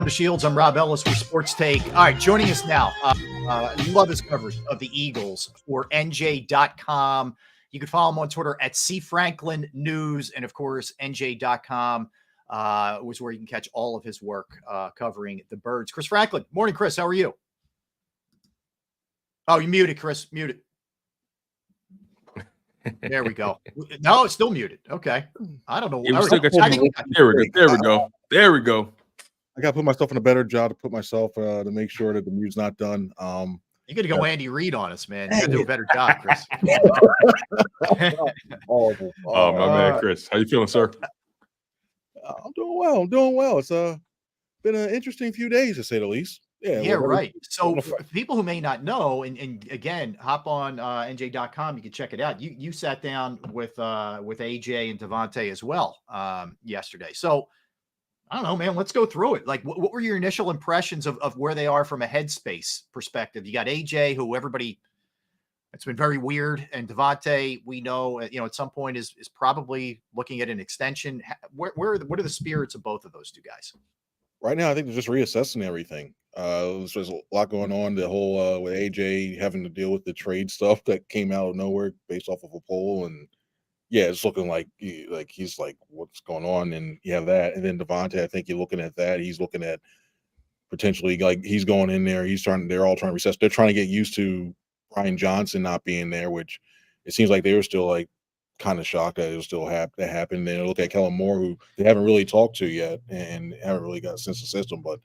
The Shields. I'm Rob Ellis for Sports Take. All right, joining us now. Love his coverage of the Eagles for NJ.com. You can follow him on Twitter at CFranklin News, and of course, NJ.com was where you can catch all of his work covering the Birds. Chris Franklin. Morning, Chris. How are you? Oh, you muted, Chris. Muted. There we go. No, it's still muted. Okay. I don't know. Yeah, we still got you. There we go. I got to put myself in a better job to put myself to make sure that the mute's not done. You got to go Andy Reid on us, man. You got to do a better job, Chris. Horrible. Oh, my man, Chris. How you feeling, sir? I'm doing well. It's been an interesting few days, to say the least. Yeah, right. So for people who may not know, and again, hop on NJ.com. You can check it out. You sat down with AJ and Devonte as well yesterday. So I don't know, man. Let's go through it. Like, what were your initial impressions of where they are from a headspace perspective? You got AJ, who it's been very weird, and Devonte, we know, at some point is probably looking at an extension. What are the spirits of both of those two guys? Right now, I think they're just reassessing everything. There's a lot going on. The whole with AJ having to deal with the trade stuff that came out of nowhere based off of a poll, and yeah, it's looking like he's like, what's going on? And you have that, and then Devonte, I think you're looking at that. He's looking at potentially like he's going in there. They're all trying to recess. They're trying to get used to Brian Johnson not being there, which it seems like they were still like kind of shocked that it was still that happened. Then look at Kellen Moore, who they haven't really talked to yet and haven't really got a sense of system, but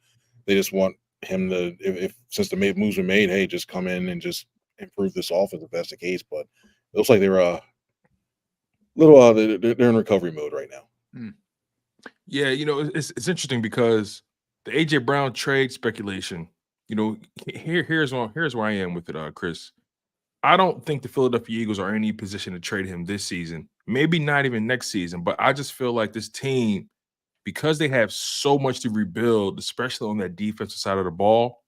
they just want him to, if since the moves were made, hey, just come in and just improve this offense if that's the case. But it looks like they're they're in recovery mode right now. Yeah, it's interesting because the AJ Brown trade speculation, here's where I am with it, Chris. I don't think the Philadelphia Eagles are in any position to trade him this season, maybe not even next season, but I just feel like this team, because they have so much to rebuild, especially on that defensive side of the ball,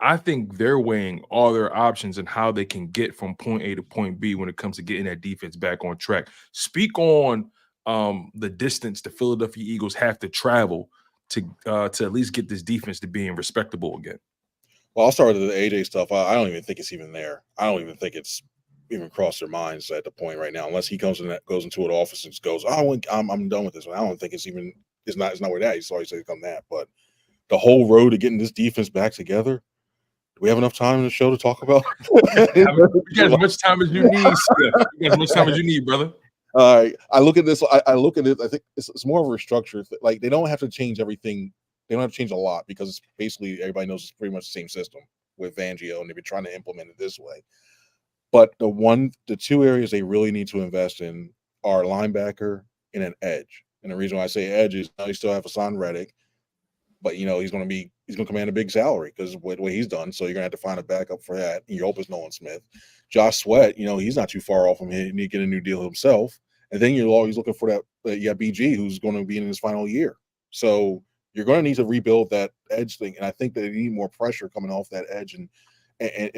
I think they're weighing all their options and how they can get from point A to point B when it comes to getting that defense back on track. Speak on the distance the Philadelphia Eagles have to travel to at least get this defense to being respectable again. Well, I'll start with the AJ stuff. I don't even think it's even there. I don't even think it's even crossed their minds at the point right now, unless he goes into an office and goes, "Oh, I'm done with this one." I don't think it's not where that. He's always said come that, but the whole road to getting this defense back together. Do we have enough time in the show to talk about? You got as much time as you need, Smith. You got as much time as you need, brother. All right. I look at this. I look at it. I think it's more of a restructure. Like, they don't have to change everything. They don't have to change a lot because it's basically everybody knows it's pretty much the same system with Fangio, and they've been trying to implement it this way. But the two areas they really need to invest in are linebacker and an edge. And the reason why I say edge is now you still have Hassan Reddick, but he's going to command a big salary because of the way he's done. So you're going to have to find a backup for that. And your hope is Nolan Smith. Josh Sweat, he's not too far off from him. He need to get a new deal himself. And then you're always looking for that. You got BG, who's going to be in his final year. So you're going to need to rebuild that edge thing. And I think they need more pressure coming off that edge and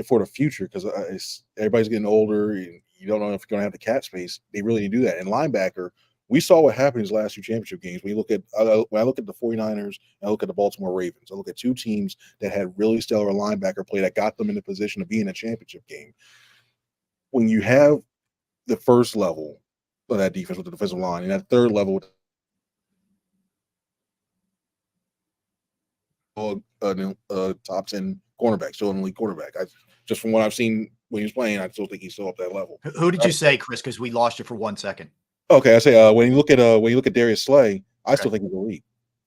for the future, because everybody's getting older. And you don't know if you're going to have the cap space. They really need to do that. And linebacker, we saw what happened in his last two championship games. When I look at the 49ers and I look at the Baltimore Ravens, I look at two teams that had really stellar linebacker play that got them in the position to be in a championship game. When you have the first level of that defense with the defensive line and that third level with top 10 cornerback, still an elite quarterback. Just from what I've seen when he was playing, I still think he's still up that level. Who did you say, Chris? Because we lost you for 1 second. Okay, I say when you look at Darius Slay, I still think he's elite.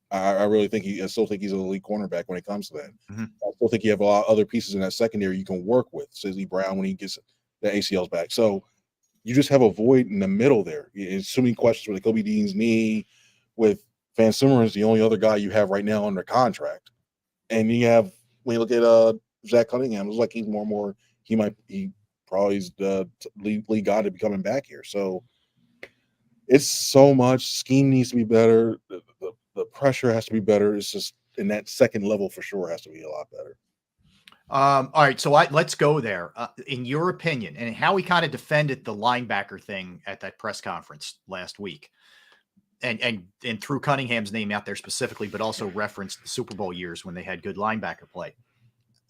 I really think I still think he's an elite cornerback when it comes to that. Mm-hmm. I still think you have a lot of other pieces in that secondary you can work with. Sidney Brown when he gets the ACLs back. So you just have a void in the middle there. It's so many questions with Kobe Dean's knee, with Van Summer's the only other guy you have right now under contract. And you have, when you look at Zach Cunningham, it looks like he's more he probably is the lead guy to be coming back here. So it's so much. Scheme needs to be better. The pressure has to be better. It's just in that second level for sure has to be a lot better. All right, so let's go there. In your opinion, and how we kind of defended the linebacker thing at that press conference last week, and threw Cunningham's name out there specifically, but also referenced the Super Bowl years when they had good linebacker play.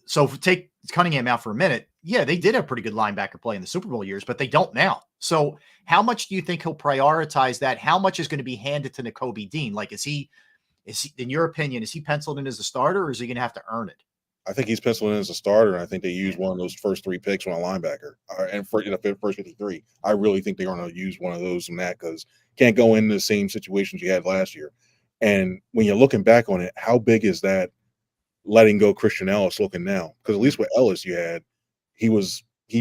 So take Cunningham out for a minute. Yeah, they did have pretty good linebacker play in the Super Bowl years, but they don't now. So how much do you think he'll prioritize that? How much is going to be handed to Nakobe Dean? Like, is he, in your opinion, is he penciled in as a starter, or is he going to have to earn it? I think he's penciled in as a starter, and I think they use one of those first 3 picks on a linebacker, and for first 53. I really think they're going to use one of those in that, because can't go into the same situations you had last year. And when you're looking back on it, how big is that letting go Christian Ellis looking now? Because at least with Ellis, you had he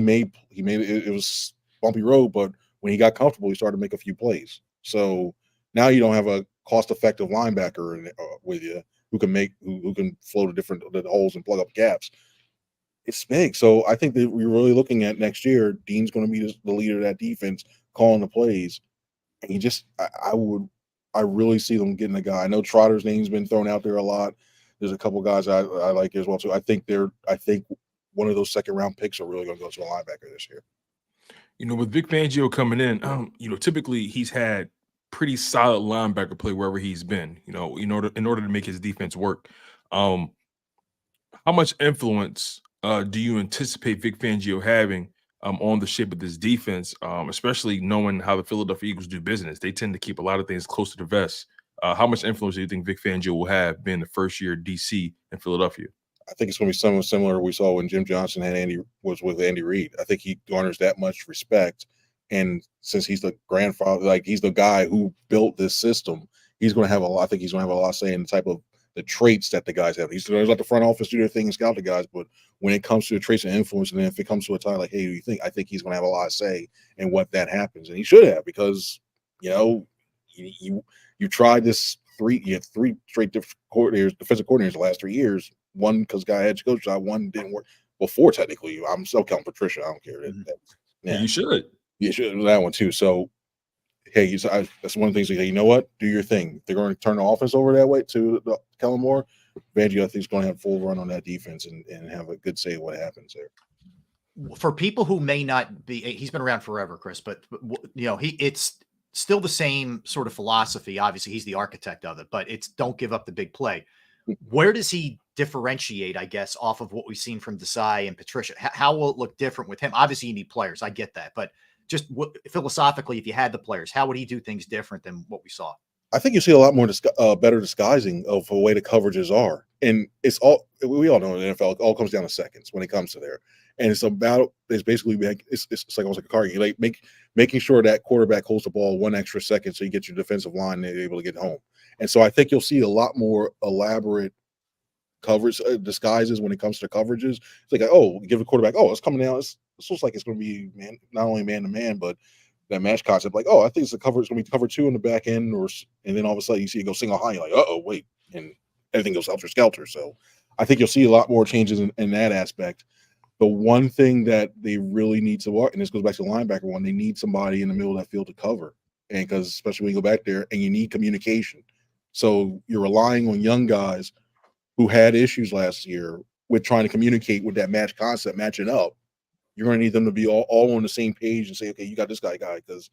made it was bumpy road, but when he got comfortable, he started to make a few plays. So now you don't have a cost-effective linebacker with you who can flow the holes and plug up gaps. It's big. So I think that we're really looking at next year. Dean's going to be the leader of that defense, calling the plays. And I really see them getting a guy. I know Trotter's name's been thrown out there a lot. There's a couple guys I like as well too. I think one of those second-round picks are really going to go to a linebacker this year. With Vic Fangio coming in, typically he's had pretty solid linebacker play wherever he's been, in order to make his defense work. How much influence do you anticipate Vic Fangio having on the shape of this defense, especially knowing how the Philadelphia Eagles do business? They tend to keep a lot of things close to the vest. How much influence do you think Vic Fangio will have being the first year DC in Philadelphia? I think it's going to be somewhat similar we saw when Jim Johnson was with Andy Reid. I think he garners that much respect. And since he's the grandfather, like he's the guy who built this system, he's going to have I think he's going to have a lot to say in the traits that the guys have. He's going to let the front office do their thing and scout the guys. But when it comes to the traits and influence, and then if it comes to a tie like, hey, who do you think? I think he's going to have a lot to say in what that happens. And he should have, because, you tried this you had 3 straight defensive coordinators the last 3 years. One because guy had coach job, one didn't work. Well, 4 technically. I'm still counting Patricia. I don't care. Yeah, you should. You should that one too. So, hey, that's one of the things. You know what? Do your thing. They're going to turn the offense over that way to Kellen Moore. Fangio, I think, is going to have full run on that defense and have a good say of what happens there. For people who may not be, he's been around forever, Chris, but it's still the same sort of philosophy. Obviously, he's the architect of it, but it's don't give up the big play. Where does he differentiate, I guess, off of what we've seen from Desai and Patricia? How will it look different with him? Obviously, you need players. I get that. But just philosophically, if you had the players, how would he do things different than what we saw? I think you see a lot more better disguising of the way the coverages are. And we all know in the NFL, it all comes down to seconds when it comes to there. And it's basically it's like almost like a car game. Like making sure that quarterback holds the ball 1 extra second so you get your defensive line and they're able to get home. And so I think you'll see a lot more elaborate coverage disguises when it comes to coverages. It's like, give the quarterback, it's coming down. It looks like it's going to be not only man to man, but that match concept. Like, I think it's going to be cover 2 in the back end, and then all of a sudden you see it go single high. You're like, wait, and everything goes helter skelter. So I think you'll see a lot more changes in that aspect. The one thing that they really need to work, and this goes back to the linebacker one, they need somebody in the middle of that field to cover, and because especially when you go back there, and you need communication. So you're relying on young guys who had issues last year with trying to communicate with that match concept, matching up. You're going to need them to be all on the same page and say, okay, you got this guy, because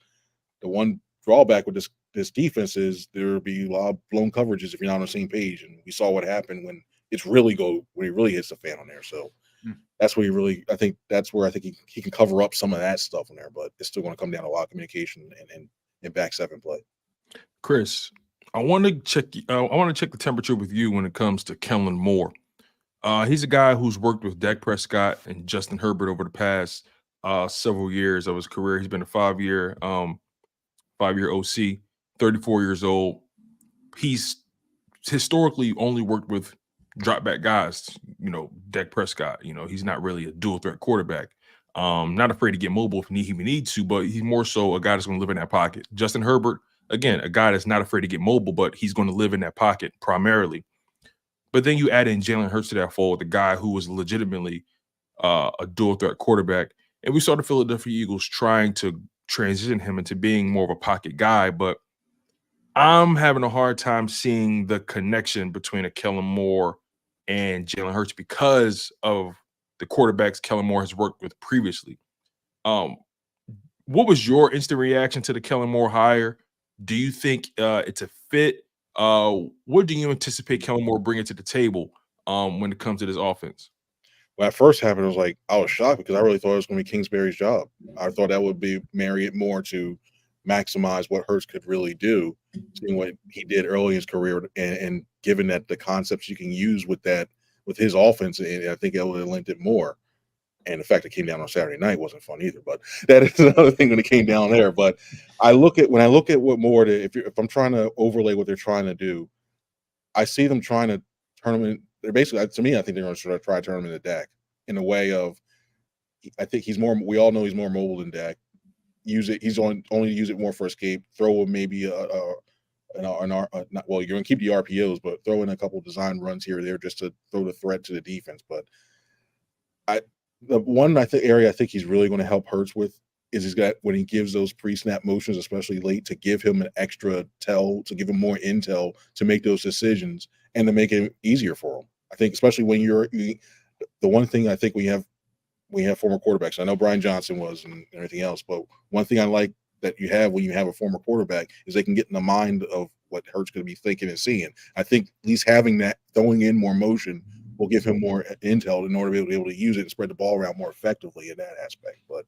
the one drawback with this defense is there will be a lot of blown coverages if you're not on the same page. And we saw what happened when it really hits the fan on there. So that's where I think he can cover up some of that stuff in there, but it's still going to come down to a lot of communication and back 7 play. Chris, I want to check the temperature with you when it comes to Kellen Moore. He's a guy who's worked with Dak Prescott and Justin Herbert over the past several years of his career. He's been a 5-year OC, 34 years old. He's historically only worked with drop back guys, Dak Prescott. He's not really a dual threat quarterback. Not afraid to get mobile if he needs to, but he's more so a guy that's going to live in that pocket. Justin Herbert, again, a guy that's not afraid to get mobile, but he's going to live in that pocket primarily. But then you add in Jalen Hurts to that fold, the guy who was legitimately a dual threat quarterback. And we saw the Philadelphia Eagles trying to transition him into being more of a pocket guy, but I'm having a hard time seeing the connection between a Kellen Moore and Jalen Hurts because of the quarterbacks Kellen Moore has worked with previously. What was your instant reaction to the Kellen Moore hire? Do you think it's a fit? What do you anticipate Kellen Moore bringing to the table when it comes to this offense? When that first happened, I was shocked because I really thought it was going to be Kingsbury's job. I thought that would be marry it more to maximize what Hurts could really do, seeing what he did early in his career, and given that the concepts you can use with his offense, and I think it would have linked it more. And the fact it came down on Saturday night wasn't fun either. But that is another thing when it came down there. But when I look at what Moore did, if I'm trying to overlay what they're trying to do, I see them trying to turn them in. They're basically, to me, I think they're going to try to turn him into Dak in a way of, I think he's more. We all know he's more mobile than Dak. Use it. He's only use it more for escape. Throw him maybe you're going to keep the RPOs, but throw in a couple design runs here or there just to throw the threat to the defense. But the one area I think he's really going to help Hurts with is he's got, when he gives those pre-snap motions, especially late, to give him an extra tell, to give him more intel to make those decisions and to make it easier for him. I think especially when the one thing I think we have former quarterbacks. I know Brian Johnson was and everything else, but one thing I like that you have when you have a former quarterback is they can get in the mind of what Hurts going to be thinking and seeing. I think at least having that, throwing in more motion, will give him more intel in order to be able to use it and spread the ball around more effectively in that aspect. But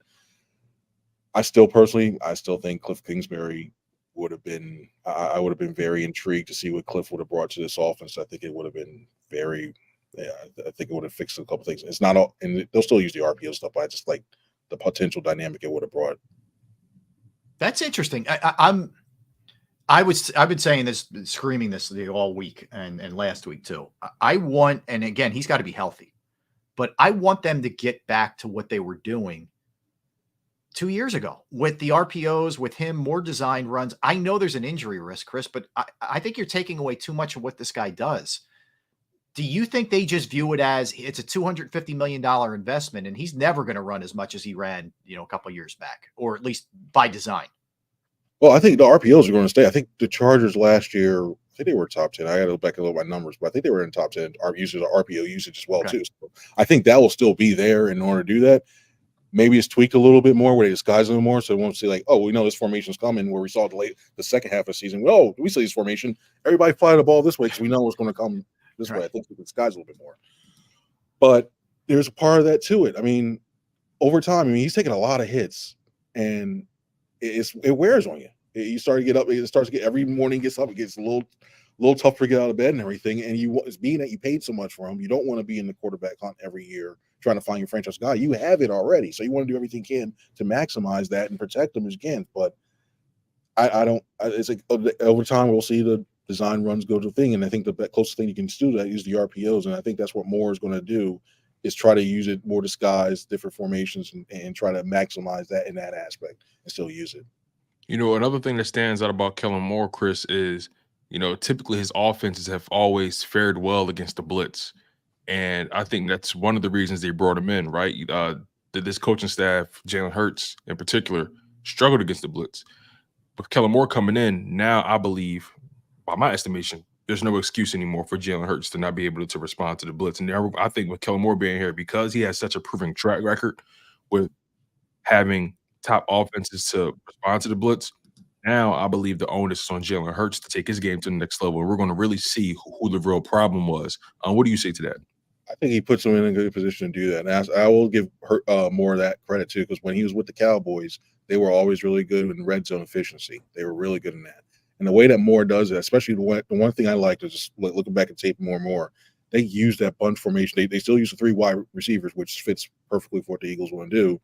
I still think Cliff Kingsbury would have been. I would have been very intrigued to see what Cliff would have brought to this offense. I think it would have been very. Yeah, I think it would have fixed a couple things. It's not all, and they'll still use the RPO stuff, but I just like the potential dynamic it would have brought. That's interesting. I've been saying this, screaming this all week and last week too. And again, he's got to be healthy, but I want them to get back to what they were doing 2 years ago with the RPOs, with him, more design runs. I know there's an injury risk, Chris, but I think you're taking away too much of what this guy does. Do you think they just view it as it's a $250 million investment and he's never going to run as much as he ran, a couple of years back, or at least by design? Well, I think the RPOs are going to stay. I think the Chargers last year, I think they were top 10. I got to go back and look at my numbers, but I think they were in top 10 RPO usage as well, too. So I think that will still be there in order to do that. Maybe it's tweaked a little bit more where they disguise a little more, so it won't see like, oh, we know this formation's coming, where we saw the second half of the season. Well, we see this formation. Everybody fly the ball this way because we know it's going to come this way. I think we disguise a little bit more. But there's a part of that to it. I mean, over time, he's taking a lot of hits, and it wears on you. You start to get up. It starts to get every morning. Gets up. It gets a little tough to get out of bed and everything. And it's being that you paid so much for him. You don't want to be in the quarterback hunt every year trying to find your franchise guy. You have it already, so you want to do everything you can to maximize that and protect him as you can. But I don't. It's like over time we'll see the design runs go to the thing, and I think the closest thing you can do that is the RPOs, and I think that's what Moore is going to do. Is try to use it more disguised, different formations, and try to maximize that in that aspect and still use it. Another thing that stands out about Kellen Moore, Chris, is, typically his offenses have always fared well against the blitz. And I think that's one of the reasons they brought him in, right? This coaching staff, Jalen Hurts in particular, struggled against the blitz. But Kellen Moore coming in, now I believe, by my estimation, there's no excuse anymore for Jalen Hurts to not be able to respond to the blitz. And I think with Kellen Moore being here, because he has such a proven track record with having top offenses to respond to the blitz, now I believe the onus is on Jalen Hurts to take his game to the next level. We're going to really see who the real problem was. What do you say to that? I think he puts him in a good position to do that. And I will give more of that credit too, because when he was with the Cowboys, they were always really good in red zone efficiency. They were really good in that. And the way that Moore does it, especially the one thing I like is just looking back at tape more and more, they use that bunch formation. They still use the 3 wide receivers, which fits perfectly for what the Eagles want to do.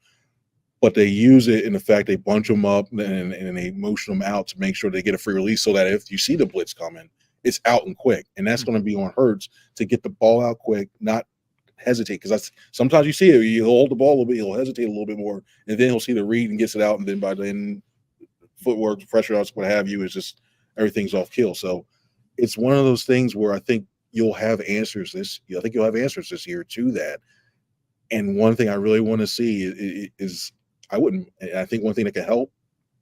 But they use it in the fact they bunch them up and they motion them out to make sure they get a free release so that if you see the blitz coming, it's out and quick. And that's going to be on Hurts to get the ball out quick, not hesitate. Because sometimes you see it, he'll hold the ball a little bit, he'll hesitate a little bit more, and then he'll see the read and gets it out. And then by then, footwork, pressure outs, what have you, is just everything's off kill. So it's one of those things where I think you'll have answers this year to that. And one thing I really want to see is I think one thing that can help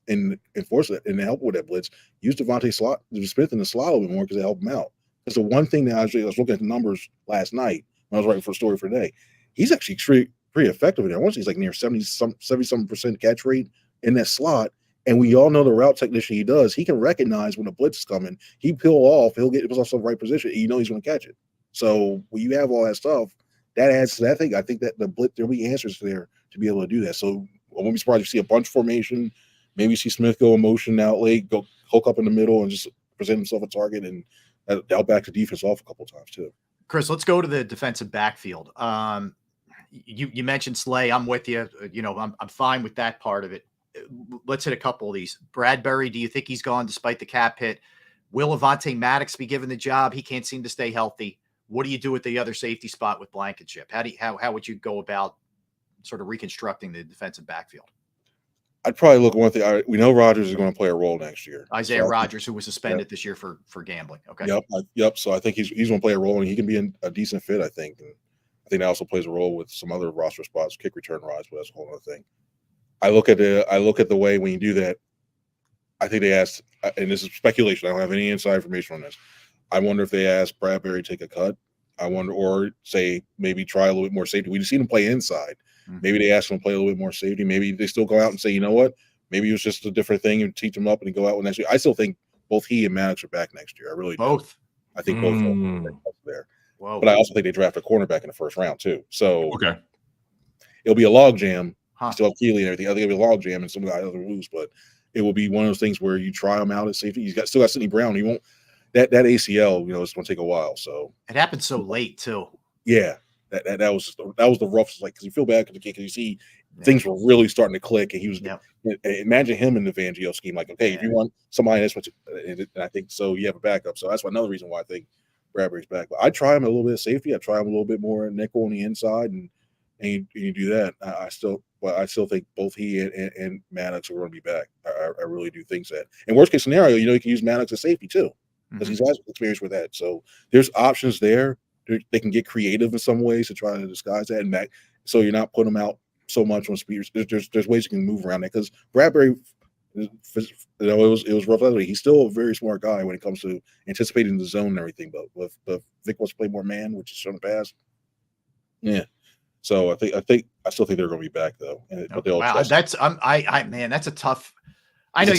and enforce it and help with that blitz, use Devonte Smith in the slot a little bit more because they help him out. That's the one thing that I was looking at the numbers last night when I was writing for a story for today. He's actually pretty effective in there. I want to say he's like near 70-some% catch rate in that slot, And we all know the route technician he does. He can recognize when a blitz is coming. He peel off. He'll get himself in the right position. And you know he's going to catch it. So when you have all that stuff, that adds to that thing. I think that the blitz, there'll be answers there to be able to do that. So I won't be surprised if you see a bunch formation. Maybe you see Smith go in motion out late, go hook up in the middle, and just present himself a target, and that'll back the defense off a couple of times too. Chris, let's go to the defensive backfield. You mentioned Slay. I'm with you. You know, I'm fine with that part of it. Let's hit a couple of these. Bradbury, do you think he's gone despite the cap hit? Will Avonte Maddox be given the job? He can't seem to stay healthy. What do you do with the other safety spot with Blankenship? How would you go about sort of reconstructing the defensive backfield? I'd probably look one thing. We know Rodgers is going to play a role next year. Isaiah Rodgers, who was suspended this year for gambling. Okay. Yep. So I think he's going to play a role, and he can be a decent fit, I think. And I think that also plays a role with some other roster spots, kick return rides, but that's a whole other thing. I look at the way when you do that. I think they asked, and this is speculation. I don't have any inside information on this. I wonder if they asked Bradbury to take a cut. I wonder, or say maybe try a little bit more safety. We just seen him play inside. Maybe they ask him to play a little bit more safety. Maybe they still go out and say, you know what? Maybe it was just a different thing and teach him up and go out with next year. I still think both he and Maddox are back next year. I really do. I think both are there. Whoa. But I also think they draft a cornerback in the first round too. So okay, it'll be a log jam. Still have Keeley and everything. I think it'll be a log jam and some of the other moves, but it will be one of those things where you try him out at safety. He's still got Sidney Brown. He won't that ACL. You know, it's going to take a while. So it happened so late too. Yeah. That was the roughest, like, because you feel bad because you see things were really starting to click, and he was. Imagine him in the Fangio scheme, like, okay, if you want somebody, that's what and I think so. You have a backup, so that's another reason why I think Bradbury's back. But I try him a little bit of safety. I try him a little bit more nickel on the inside, and you do that. I still think both he and Maddox are going to be back. I really do think that. And worst case scenario, you know, you can use Maddox as safety too, because he's has experience with that. So there's options there. They can get creative in some ways to try to disguise that and back, so you're not putting them out so much on speed. There's ways you can move around that, because Bradbury, you know, it was rough. He's still a very smart guy when it comes to anticipating the zone and everything. But with Vic wants to play more man, which is shown in the past. Yeah. So I still think they're going to be back though. But wow, that's that's a tough. I know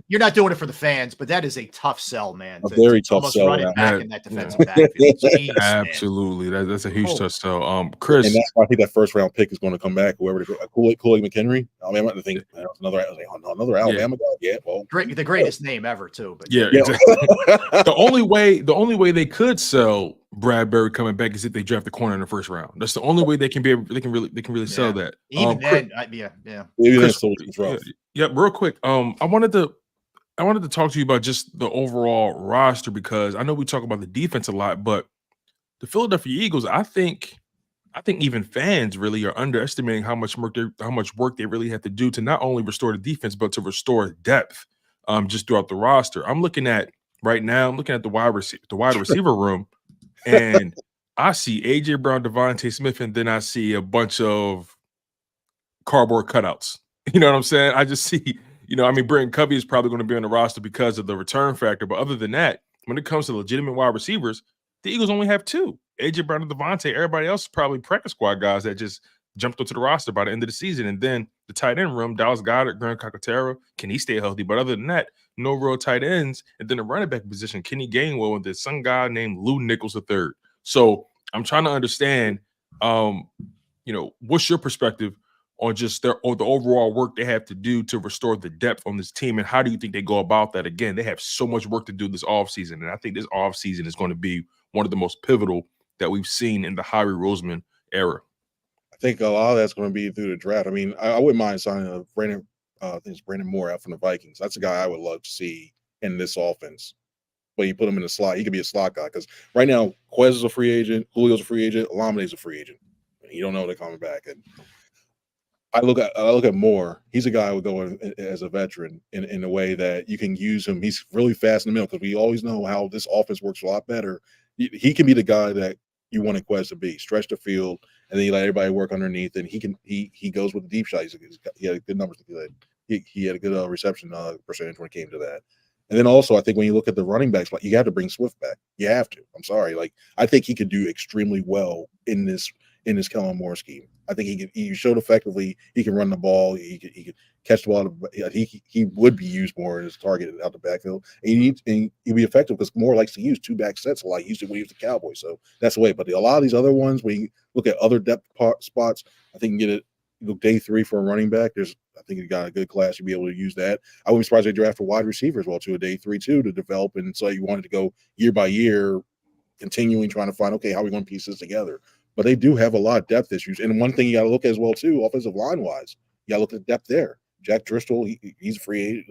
you're not doing it for the fans, but that is a tough sell, man. A very tough sell. Run it back in that defensive backfield. Jeez, absolutely, that's a huge tough sell. Chris, and that's why I think that first round pick is going to come back. Whoever Kool-Aid McHenry. I mean, I'm not thinking another Alabama guy. Yeah, well, the greatest name ever too. But exactly. the only way they could sell Bradbury coming back is if they draft the corner in the first round. That's the only way they can really sell that. Even then, Chris, real quick. I wanted to talk to you about just the overall roster, because I know we talk about the defense a lot, but the Philadelphia Eagles, I think even fans really are underestimating how much work they really have to do to not only restore the defense, but to restore depth just throughout the roster. I'm looking at the wide receiver room, and I see AJ Brown, Devonte Smith, and then I see a bunch of cardboard cutouts. You know what I'm saying? I just see, Brenton Covey is probably going to be on the roster because of the return factor. But other than that, when it comes to legitimate wide receivers, the Eagles only have two: AJ Brown and Devonte. Everybody else is probably practice squad guys that just jumped onto the roster by the end of the season. And then the tight end room, Dallas Goedert, Grant Calcaterra, can he stay healthy? But other than that, no real tight ends. And then the running back position, Kenny Gainwell, and there's some guy named Lou Nichols III. So I'm trying to understand, what's your perspective on just the overall work they have to do to restore the depth on this team, and how do you think they go about that? Again, they have so much work to do this offseason, and I think this offseason is going to be one of the most pivotal that we've seen in the Howie Roseman era. I think a lot of that's going to be through the draft. I mean, I wouldn't mind signing Brandon Moore out from the Vikings. That's a guy I would love to see in this offense. But you put him in the slot, he could be a slot guy, because right now Quez is a free agent, Julio's a free agent, Olamide's a free agent. You don't know they're coming back. And I look at Moore. He's a guy who would go in as a veteran in a way that you can use him. He's really fast in the middle, because we always know how this offense works a lot better. He can be the guy that you want Quez to be. Stretch the field, and then you let everybody work underneath, and he goes with the deep shot. He had good numbers. He had a good reception percentage when it came to that. And then also, I think when you look at the running backs, you have to bring Swift back. You have to. I'm sorry. I think he could do extremely well in this Kellen Moore scheme. I think he showed effectively he can run the ball. He could catch the ball. He would be used more as a target out the backfield. And he'd be effective because Moore likes to use two back sets a lot. He used to when he was the Cowboys. So that's the way. But a lot of these other ones, when you look at other depth spots, I think you can get it. Look, day 3 for a running back. I think you got a good class. You'd be able to use that. I wouldn't be surprised they draft a wide receiver as well too, a day 3 too, to develop. And so you wanted to go year by year, continuing trying to find, okay, how are we going to piece this together? But they do have a lot of depth issues. And one thing you got to look at as well too, offensive line wise, you got to look at the depth there. Jack Driscoll, he's a free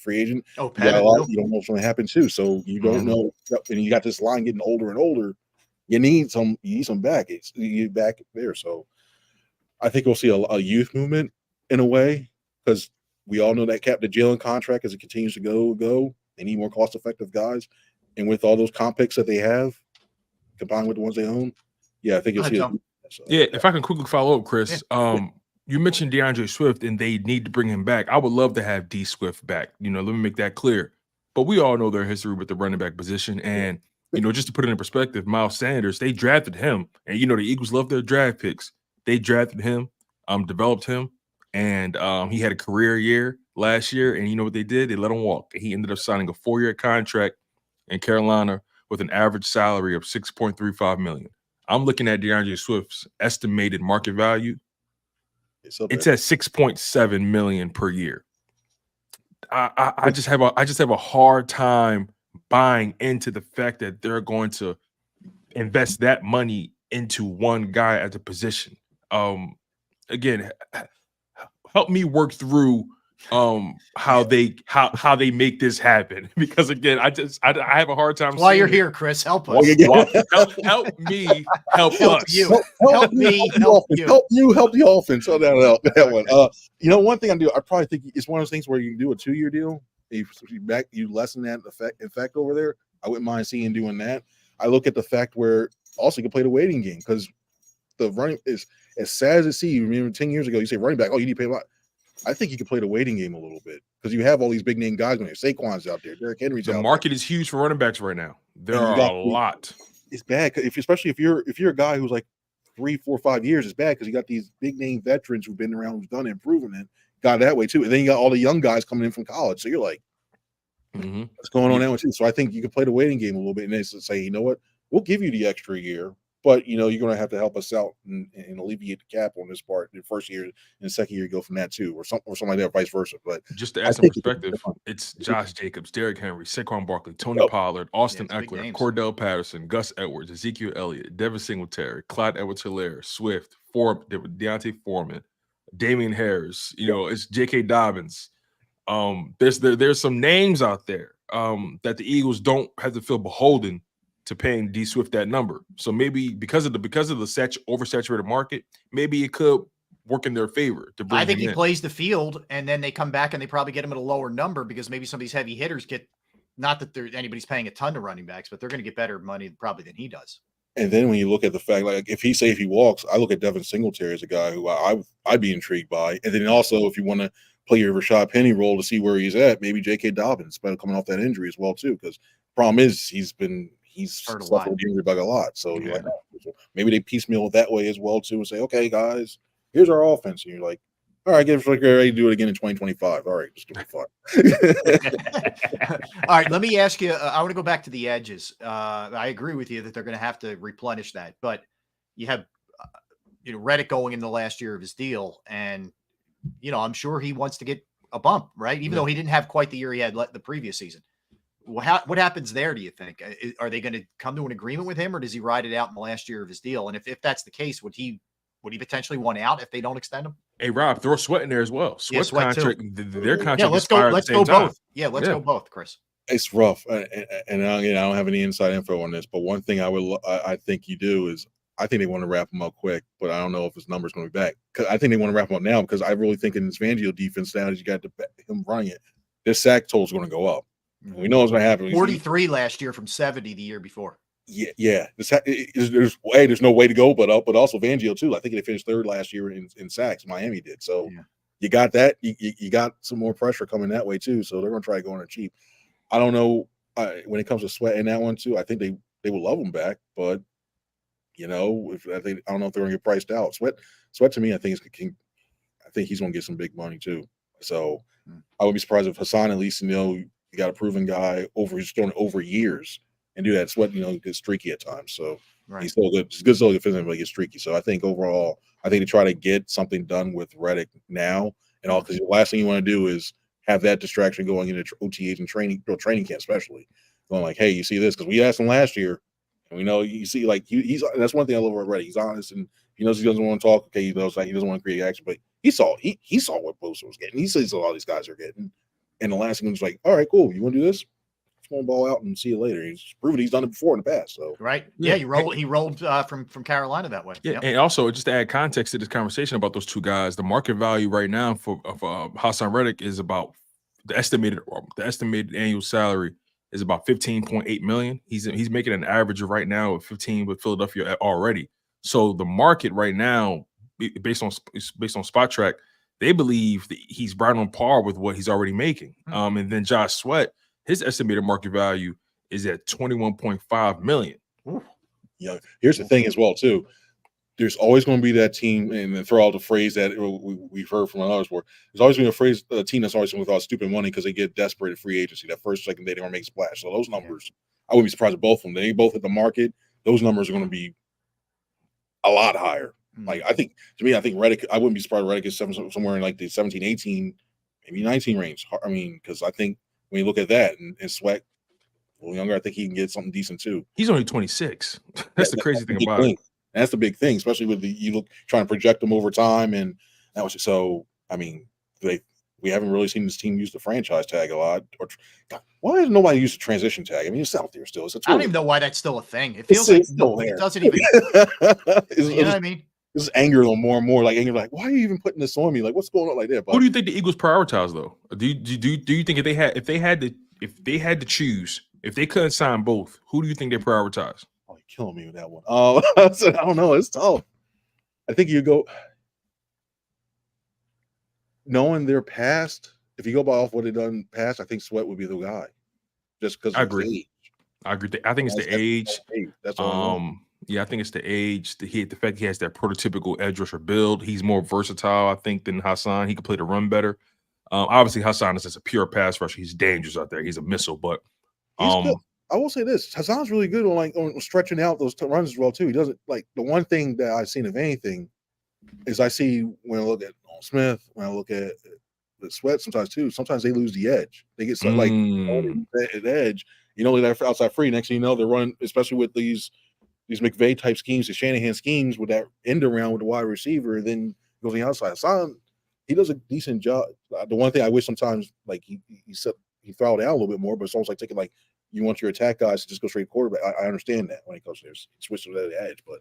agent. Oh, you don't know what's going to happen too. So you don't know. And you got this line getting older and older. You need some back. You back there. So I think we'll see a youth movement in a way, because we all know that the Jalen contract as it continues to go. They need more cost-effective guys. And with all those comp picks that they have, combined with the ones they own, yeah, I think you'll see it. So, yeah, if I can quickly follow up, Chris, you mentioned DeAndre Swift and they need to bring him back. I would love to have D Swift back. Let me make that clear. But we all know their history with the running back position. And, just to put it in perspective, Miles Sanders, they drafted him. And, the Eagles love their draft picks. They drafted him, developed him, and he had a career year last year. And you know what they did? They let him walk. He ended up signing a 4-year contract in Carolina with an average salary of $6.35 million. I'm looking at DeAndre Swift's estimated market value. It's at $6.7 million per year. I just have a hard time buying into the fact that they're going to invest that money into one guy at the position. Again, help me work through how they make this happen, because again, I have a hard time. That's why you're here, Chris. Help us. Help me. Help us. Help me. Help you. Help the offense. So that one. One thing I do, I probably think it's one of those things where you can do a 2-year deal. You lessen that effect over there. I wouldn't mind seeing doing that. I look at the fact where also you can play the waiting game, because the running is as sad as it seems. You remember 10 years ago, you say running back, oh, you need to pay a lot. I think you can play the waiting game a little bit, because you have all these big name guys on there. Saquon's out there, Derrick Henry's out there. The market is huge for running backs right now. There are a lot. It's bad, especially if you're a guy who's like 3, 4, 5 years. It's bad because you got these big name veterans who've been around, who've done it, and proven it. Got that way too, and then you got all the young guys coming in from college. So you're like, what's going on now too? So I think you can play the waiting game a little bit, and then say, you know what, we'll give you the extra year, but you're going to have to help us out and alleviate the cap on this part. The first year and the second year, you go from that too, or something like that, vice versa. But just to add some perspective, it's Josh Jacobs, Derrick Henry, Saquon Barkley, Tony Pollard, Austin Eckler, Cordell Patterson, Gus Edwards, Ezekiel Elliott, Devin Singletary, Clyde Edwards-Helaire, Swift, Deontay Foreman, Damian Harris. It's J.K. Dobbins. There's some names out there that the Eagles don't have to feel beholden to paying D Swift that number. So maybe because of the oversaturated market, maybe it could work in their favor to bring. I think he plays the field, and then they come back and they probably get him at a lower number, because maybe some of these heavy hitters get, not that anybody's paying a ton to running backs, but they're going to get better money probably than he does. And then when you look at the fact, like if he walks, I look at Devin Singletary as a guy who I'd be intrigued by. And then also, if you want to play your Rashad Penny role to see where he's at, maybe J.K. Dobbins, coming off that injury as well too. Because problem is he's suffered with the injury bug a lot. So you're like, maybe they piecemeal it that way as well too, and say, okay, guys, here's our offense. And you're like, all right, get ready to do it again in 2025. All right, just do it fun. All right, let me ask you. I want to go back to the edges. I agree with you that they're going to have to replenish that, but you have Reddick going in the last year of his deal, and I'm sure he wants to get a bump, right? Even though he didn't have quite the year he had the previous season. What happens there, do you think? Are they going to come to an agreement with him, or does he ride it out in the last year of his deal? And if that's the case, would he potentially want out if they don't extend him? Hey, Rob, throw Sweat in there as well. Sweat's contract, their contract. Yeah, let's go both. Yeah, let's go both, Chris. It's rough, and I don't have any inside info on this, but one thing I think you do is I think they want to wrap him up quick, but I don't know if his number's going to be back. I think they want to wrap him up now, because I really think in this Fangio defense now, as you got him running it, this sack total is going to go up. We know what's going to happen. 43 last year from 70 the year before. Yeah. There's no way to go but up. But also Fangio too. I think they finished third last year in sacks. Miami did. So you got that. You got some more pressure coming that way too. So they're going to try to go on it cheap. I don't know when it comes to Sweat in that one too. I think they would love him back, but You know, I don't know if they're going to get priced out. Sweat to me, I think he's going to get some big money too. So I would be surprised if Hassan, at least, you got a proven guy he's thrown over years and do that. Sweat, gets streaky at times. So he's still good. It's good still defensive, but he gets streaky. So I think overall, to try to get something done with Reddick now and all, because the last thing you want to do is have that distraction going into OTAs and training camp, especially going like, hey, you see this? Because we asked him last year, and we know you see like he's that's one thing I love about Reddick. He's honest and he knows he doesn't want to talk. Okay, he knows like he doesn't want to create action, but he saw what Bosa was getting. He sees what all these guys are getting. And the last thing was like, all right, cool. You want to do this? Just want to ball out and see you later. He's proven he's done it before in the past. So he rolled from Carolina that way. Yeah, and also just to add context to this conversation about those two guys, the market value right now of Hassan Reddick is about the estimated annual salary is about $15.8 million. He's making an average of right now of 15 with Philadelphia already. So the market right now, based on Spot Track, they believe that he's right on par with what he's already making. And then Josh Sweat, his estimated market value is at $21.5 million. Yeah, here's the thing as well too. There's always going to be that team, and throw out the phrase that we've heard from another sport. There's always been a team that's always without stupid money because they get desperate at free agency. That first, second day, they want to make a splash. So those numbers, I wouldn't be surprised if both of them. They both hit the market. Those numbers are going to be a lot higher. Like I think Reddick, I wouldn't be surprised if Reddick is somewhere in like the 17, 18, maybe 19 range. I mean, because I think when you look at that and Sweat, a little younger, I think he can get something decent too. He's only 26. That's the crazy thing about it. That's the big thing, especially with trying to project them over time, and that was so. I mean, we haven't really seen this team use the franchise tag a lot. Or why doesn't nobody use the transition tag? I mean, it's out there still. I don't even know why that's still a thing. It feels like it doesn't even. You know what I mean? This is anger them more and more. Like anger, like why are you even putting this on me? Like what's going on like that? But who do you think the Eagles prioritize though? Do you think if they had to choose, if they couldn't sign both, who do you think they prioritize? Oh, you're killing me with that one. I don't know. It's tough. I think you go knowing their past. If you go by off what they've done past, I think Sweat would be the guy. Just because I agree. I think it's the age. That's all. Yeah, I think it's the age. The fact he has that prototypical edge rusher build. He's more versatile, I think, than Hassan. He can play the run better. Obviously, Hassan is just a pure pass rusher. He's dangerous out there. He's a missile, but I will say this: Hassan's really good on stretching out those runs as well too. He doesn't like the one thing that I've seen of anything is I see when I look at Smith, when I look at the Sweat sometimes too. Sometimes they lose the edge. They get like the edge. They're outside free. Next thing you know, they're running, especially with these McVay type schemes, the Shanahan schemes with that end around with the wide receiver, and then goes on the outside. Hassan, he does a decent job. The one thing I wish sometimes like he throttled down a little bit more, but it's almost like taking like you want your attack guys to just go straight quarterback. I understand that when it comes to this switch to the edge, but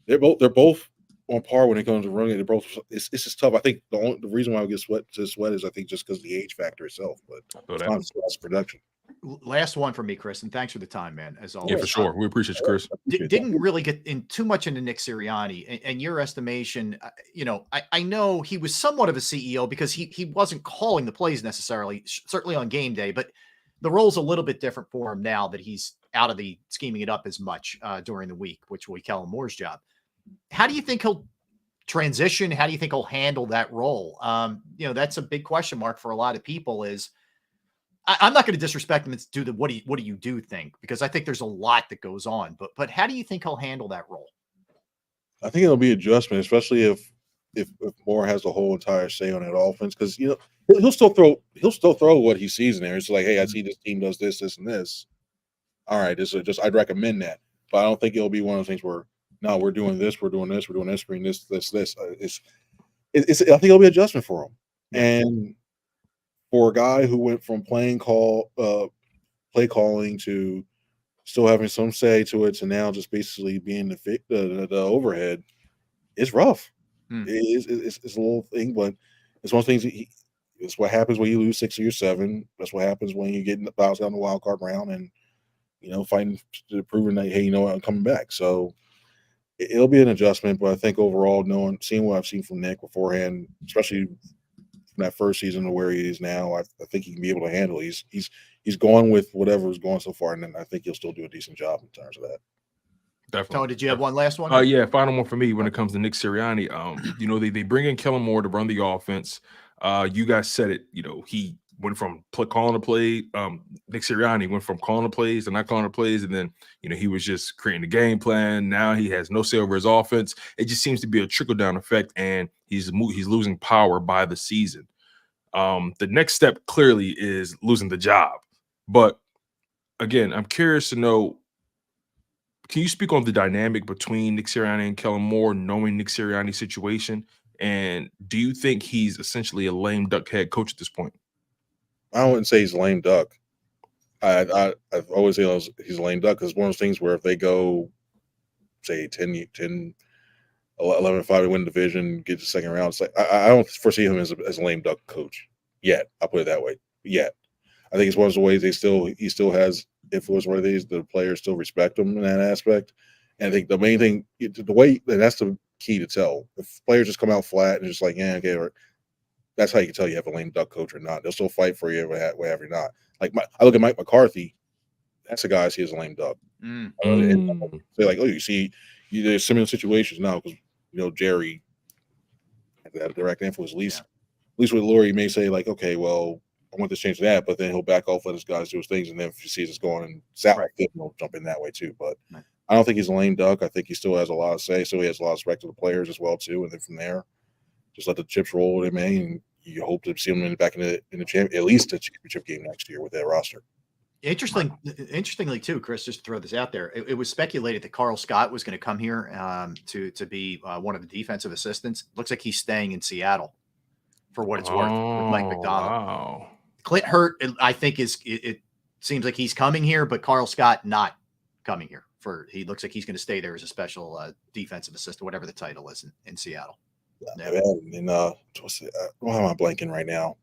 they're both on par when it comes to running. They're both it's just tough. I think the reason why we get Sweat is I think just because of the age factor itself, but it's production. Last one for me, Chris, and thanks for the time, man. As always, yeah, for sure. We appreciate you, Chris. Didn't really get in too much into Nick Sirianni and your estimation. I know he was somewhat of a CEO because he wasn't calling the plays necessarily, certainly on game day, but the role's a little bit different for him now that he's out of the scheming it up as much during the week, which will be Kellen Moore's job. How do you think he'll transition? How do you think he'll handle that role? That's a big question mark for a lot of people. I'm not going to disrespect him and do what do you do think? Because I think there's a lot that goes on, but how do you think he'll handle that role? I think it'll be adjustment, especially if Moore has the whole entire say on that offense, because he'll still throw what he sees in there. It's like, hey, I see this team does this, this, and this. All right, I'd recommend that, but I don't think it'll be one of those things where no, we're doing this, we're doing this, screen this. I think it'll be adjustment for him, and for a guy who went from play calling to still having some say to it to now just basically being the overhead, it's rough. It's a little thing, but it's one of those things. It's what happens when you lose 6 or 7. That's what happens when you get bounced down the wild card round and fighting to proving that, hey, I'm coming back. So it'll be an adjustment, but I think overall, seeing what I've seen from Nick beforehand, especially from that first season to where he is now, I think he can be able to handle it. He's going with whatever is going so far, and then I think he'll still do a decent job in terms of that. Definitely. Tone, did you have one last one? Yeah, final one for me when it comes to Nick Sirianni. They bring in Kellen Moore to run the offense. You guys said it. He went from calling the play. Nick Sirianni went from calling the plays to not calling the plays, and then he was just creating the game plan. Now he has no say over his offense. It just seems to be a trickle down effect, and he's losing power by the season. The next step clearly is losing the job. But again, I'm curious to know. Can you speak on the dynamic between Nick Sirianni and Kellen Moore, knowing Nick Sirianni's situation? And do you think he's essentially a lame duck head coach at this point? I wouldn't say he's a lame duck. I've always said he's a lame duck because one of those things where if they go, say, 10, 11-5 to win the division, get to the second round, it's like I don't foresee him as a lame duck coach yet. I'll put it that way. Yet. I think it's one of the ways he still has influence where the players still respect him in that aspect. And I think the main thing, the way that's the key to tell. If players just come out flat and just like, yeah, okay, or that's how you can tell you have a lame duck coach or not. They'll still fight for you, whatever you're not. Like I look at Mike McCarthy, that's a guy I see as a lame duck. And say like, oh, you see, there's similar situations now because Jerry had a direct influence. At least with Lurie, you may say like, okay, well, I want this change to that, but then he'll back off, let his guys do his things, and then if he sees it's going south, he'll jump in that way too. But I don't think he's a lame duck. I think he still has a lot of say, so he has a lot of respect to the players as well too. And then from there, just let the chips roll with him, and you hope to see him back in the at least a championship game next year with that roster. Interestingly too, Chris, just to throw this out there, it was speculated that Carl Scott was going to come here to be one of the defensive assistants. Looks like he's staying in Seattle for what it's worth with Mike McDonald. Wow. Clint Hurt, I think it seems like he's coming here, but Carl Scott not coming here. He looks like he's going to stay there as a special defensive assistant, whatever the title is in Seattle. And why am I blanking right now?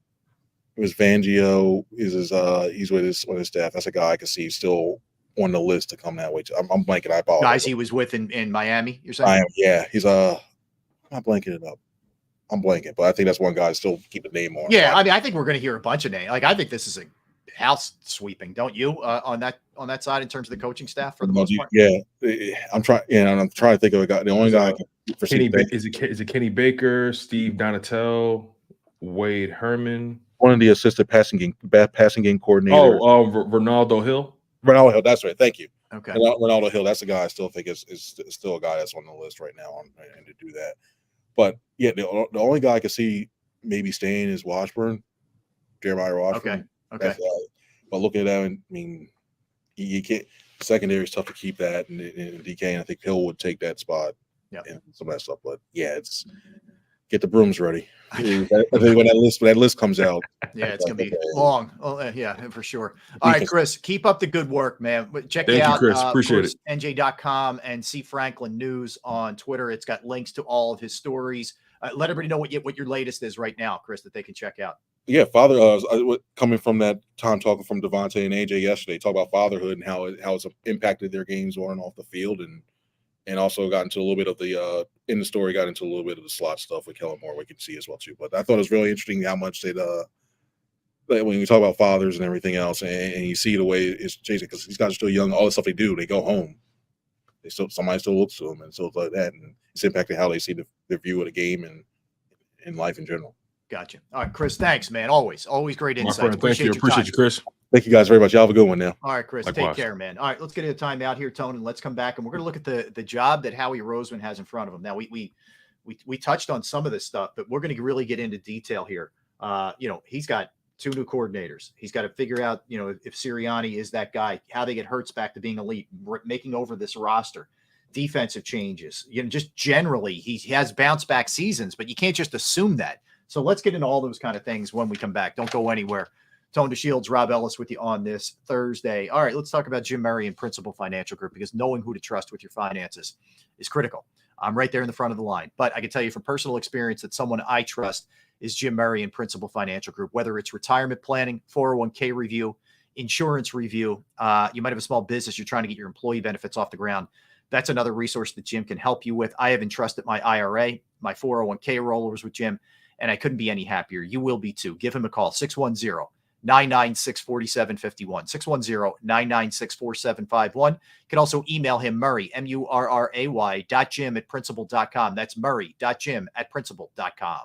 It was Fangio. He's with his staff. That's a guy I can see still on the list to come that way. I'm blanking. I apologize. Guys he was with in Miami, you're saying? I am. Yeah, he's I'm not blanking it up. I'm blanking, but I think that's one guy I still keep a name on. Yeah, I mean, I think we're going to hear a bunch of names. Like, I think this is a house sweeping, don't you? On that side, in terms of the coaching staff, for the most part. Yeah, I'm trying. Yeah, and I'm trying to think of a guy. The only guy I can foresee is it Kenny Baker, Steve Donatel, Wade Herman, one of the assistant passing game coordinators. Oh, Ronaldo Hill. Ronaldo Hill. That's right. Thank you. Okay. Ronaldo Hill. That's the guy I still think is still a guy that's on the list right now, and to do that. But yeah, the only guy I can see maybe staying is Jeremiah Washburn. Okay. But looking at that, I mean, you can't. Secondary is tough to keep that, and DK, and I think Hill would take that spot. Yeah, and some of that stuff. But yeah, it's get the brooms ready. I think when that list comes out, yeah, it's gonna be long. Oh, yeah, for sure. All right, Chris, keep up the good work, man. Check it out. Chris. Appreciate it. NJ.com and C Franklin News on Twitter. It's got links to all of his stories. Let everybody know what your latest is right now, Chris, that they can check out. Yeah, coming from that time talking from Devonte and AJ yesterday, talk about fatherhood and how it's impacted their games on and off the field, and also got into a little bit of the in the story, got into a little bit of the slot stuff with Kellen Moore we can see as well too. But I thought it was really interesting how much when we talk about fathers and everything else, and you see the way it's changing because these guys are still young. All the stuff they do, they go home, somebody still looks to them and stuff like that, and it's impacting how they see their view of the game and in life in general. Gotcha. All right, Chris, thanks, man. Always great insights. Thank you. Appreciate you, Chris. Thank you guys very much. Y'all have a good one now. All right, Chris. Likewise. Take care, man. All right, let's get a timeout here, Tone, and let's come back and we're going to look at the job that Howie Roseman has in front of him. Now, we touched on some of this stuff, but we're going to really get into detail here. He's got 2 new coordinators. He's got to figure out, if Sirianni is that guy, how they get Hurts back to being elite, making over this roster, defensive changes. Just generally, he has bounce back seasons, but you can't just assume that. So let's get into all those kind of things when we come back. Don't go anywhere. Tone DeShields, Rob Ellis with you on this Thursday. All right, let's talk about Jim Murray and Principal Financial Group because knowing who to trust with your finances is critical. I'm right there in the front of the line. But I can tell you from personal experience that someone I trust is Jim Murray and Principal Financial Group, whether it's retirement planning, 401k review, insurance review. You might have a small business. You're trying to get your employee benefits off the ground. That's another resource that Jim can help you with. I have entrusted my IRA, my 401k rollers with Jim, and I couldn't be any happier. You will be too. Give him a call, 610 610-996-4751. 610-996-4751. You can also email him, Murray, MURRAY.Jim@principal.com. That's Murray.Jim@principal.com.